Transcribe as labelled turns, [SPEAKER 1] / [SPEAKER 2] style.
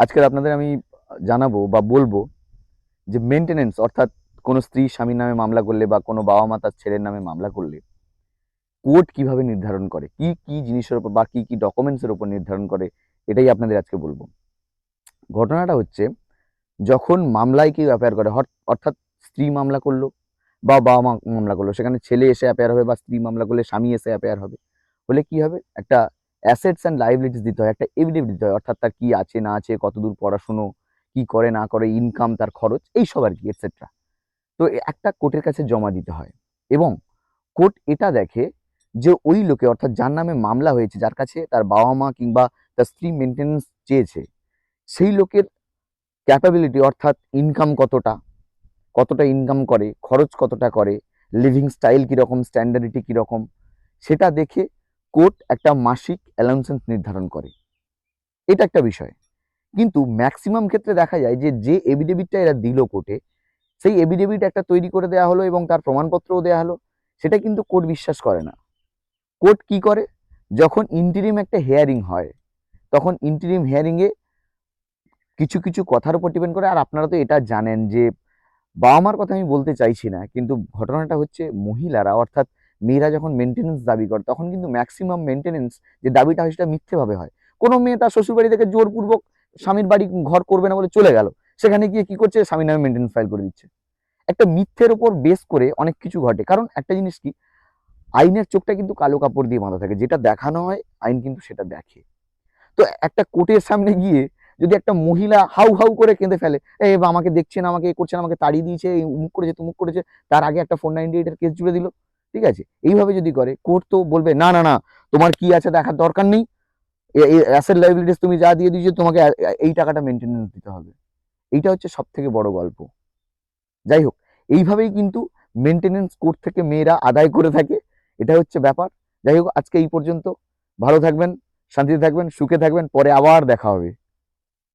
[SPEAKER 1] আজকের আপনাদের আমি জানাবো বা বলবো যে মেনটেনেন্স অর্থাৎ কোনো স্ত্রী স্বামীর নামে মামলা করলে বা কোনো বাবা মা তার ছেলের নামে মামলা করলে কোর্ট কিভাবে নির্ধারণ করে, কি কি জিনিসের উপর বা কি কি ডকুমেন্টসের উপর নির্ধারণ করে, এটাই আপনাদের আজকে বলবো। ঘটনাটা হচ্ছে, যখন মামলায় কেউ অ্যাপেয়ার করে, অর্থাৎ স্ত্রী মামলা করলো বা বাবা মা মামলা করলো, সেখানে ছেলে এসে অ্যাপেয়ার হবে বা স্ত্রী মামলা করলে স্বামী এসে অ্যাপেয়ার হবে। হলে কি হবে, একটা অ্যাসেটস অ্যান্ড লাইবিলিটিস দিতে হয়, একটা এভিডেভিট দিতে হয়, অর্থাৎ তার কি আছে না আছে, কতদূর পড়াশুনো, কি করে না করে, ইনকাম, তার খরচ, এইসব আর কি, এটসেট্রা। তো একটা কোর্টের কাছে জমা দিতে হয় এবং কোর্ট এটা দেখে যে ওই লোকে, অর্থাৎ যার নামে মামলা হয়েছে, যার কাছে তার বাবা মা কিংবা তার স্ত্রী মেনটেন্স চেয়েছে, সেই লোকের ক্যাপাবিলিটি, অর্থাৎ ইনকাম কতটা, কতটা ইনকাম করে, খরচ কতটা করে, লিভিং স্টাইল কীরকম, স্ট্যান্ডার্ডিটি কীরকম, সেটা দেখে কোর্ট একটা মাসিক অ্যালাউন্সেন্স নির্ধারণ করে। এটা একটা বিষয়। কিন্তু ম্যাক্সিমাম ক্ষেত্রে দেখা যায় যে যে এভিডেভিটটা এরা দিল কোর্টে, সেই এভিডেভিট একটা তৈরি করে দেওয়া হলো এবং তার প্রমাণপত্রও দেওয়া হলো, সেটা কিন্তু কোর্ট বিশ্বাস করে না। কোর্ট কি করে, যখন ইন্টিরিম একটা হিয়ারিং হয়, তখন ইন্টিরিম হিয়ারিংয়ে কিছু কিছু কথার উপর ডিপেন্ড করে। আর আপনারা তো এটা জানেন যে বাবা মার কথা আমি বলতে চাইছি না, কিন্তু ঘটনাটা হচ্ছে মহিলারা, অর্থাৎ মেয়েরা যখন মেনটেনেন্স দাবি করে, তখন কিন্তু ম্যাক্সিমাম মেনটেনেন্স যে দাবিটা হয় সেটা মিথ্যেভাবে হয়। কোনো মেয়ে তার শ্বশুরবাড়ি থেকে জোরপূর্বক স্বামীর বাড়ি ঘর করবে না বলে চলে গেল, সেখানে গিয়ে কি করছে, স্বামীর নামে মেনটেনেন্স ফাইল করে দিচ্ছে। একটা মিথ্যের উপর বেস করে অনেক কিছু ঘটে। কারণ একটা জিনিস কি, আইনের চোখটা কিন্তু কালো কাপড় দিয়ে বাঁধা থাকে, যেটা দেখানো হয় আইন কিন্তু সেটা দেখে। তো একটা কোর্টের সামনে গিয়ে যদি একটা মহিলা হাউ হাউ করে কেঁদে ফেলে, এই বা আমাকে দেখছে না, আমাকে এ করছে না, আমাকে তাড়িয়ে দিয়েছে, এই উমুক করেছে তুমুক করেছে, তার আগে একটা 498 এর কেস জুড়ে দিল, ঠিক আছে, এইভাবে যদি করে, কোর্ট তো বলবে না না না, তোমার কি আছে দেখার দরকার নেই, অ্যাসেট লাইবিলিটিস তুমি যা দিয়ে দিয়েছো, তোমাকে এই টাকাটা মেনটেনেন্স দিতে হবে। এইটা হচ্ছে সব থেকে বড় গল্প। যাই হোক, এইভাবেই কিন্তু মেনটেনেন্স কোর্ট থেকে মেয়েরা আদায় করে থাকে। এটা হচ্ছে ব্যাপার। যাই হোক, আজকে এই পর্যন্ত। ভালো থাকবেন, শান্তিতে থাকবেন, সুখে থাকবেন, পরে আবার দেখা হবে।